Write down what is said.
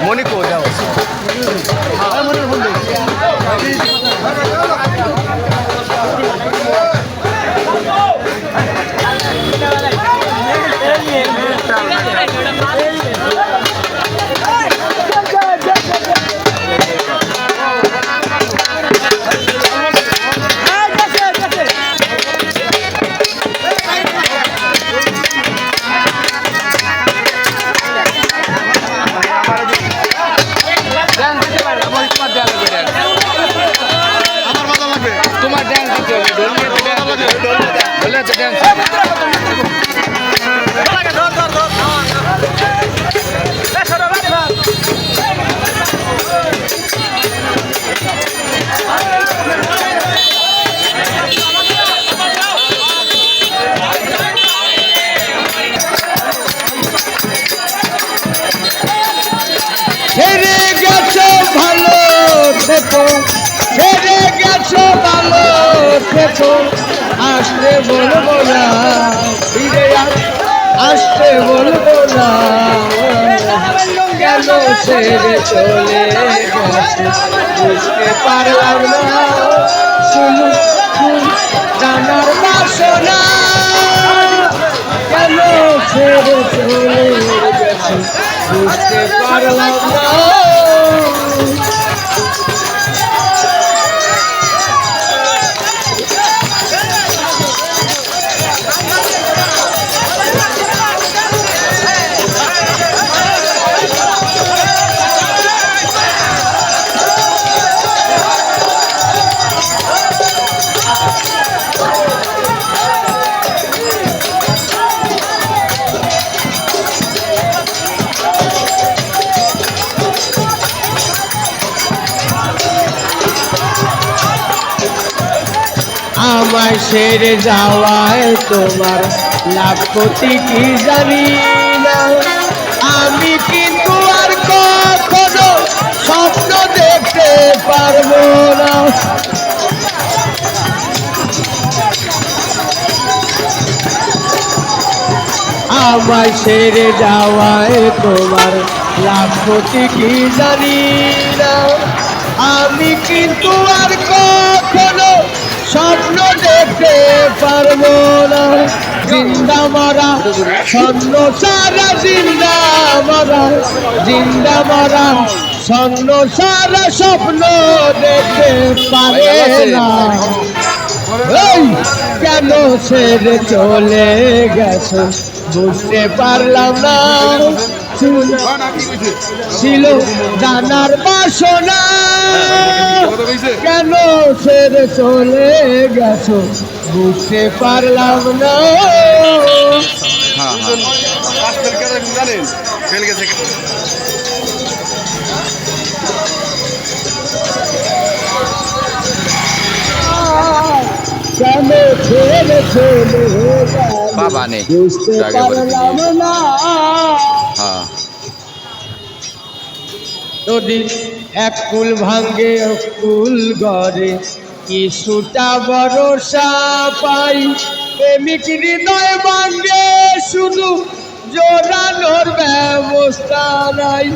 মনিকো যাও তোমার ড্যান্স দিতে হবে ঢোল ড্যান্স ছেড়ে গেছো ভালো থেকো ছেড়ে গেছো ভালো থেকো আসতে বলবো না ফিরে আসতে বলবো না কেন ছেড়ে চলে গেছে বুঝতে পারলাম না শুধু জানার বাসনা কেন ছেড়ে চলে গেছে বুঝতে পারলাম না আমায় ছেড়ে যাওয়ায় তোমার লাভ ক্ষতি কি জানি না আমি কিন্তু আর কখনো স্বপ্ন দেখতে পারবো না আমায় ছেড়ে যাওয়ায় তোমার লাভ ক্ষতি কি জানি না আমি কিন্তু আর কখনো স্বপ্ন দেখতে পারবো না জিন্দা মারা স্বর্ণ সারা জিন্দা মারা স্বর্ণ সারা স্বপ্ন দেখতে পারে না এই কেন ছেড়ে চলে গেছো বুঝতে পারলাম না ছিল জানার বাসনা কেন ছেড়ে চলে গেছো বুঝতে পারলাম না কেন ছেড়ে চলে বাবা নেই বুঝতে পারলাম না নদী এক কুল ভাঙ্গে কুল গড়ে কিছুটা ভরসা পাই প্রেমিক হৃদয় ভাঙ্গে শুধু জোরানোর ব্যবস্থা নাই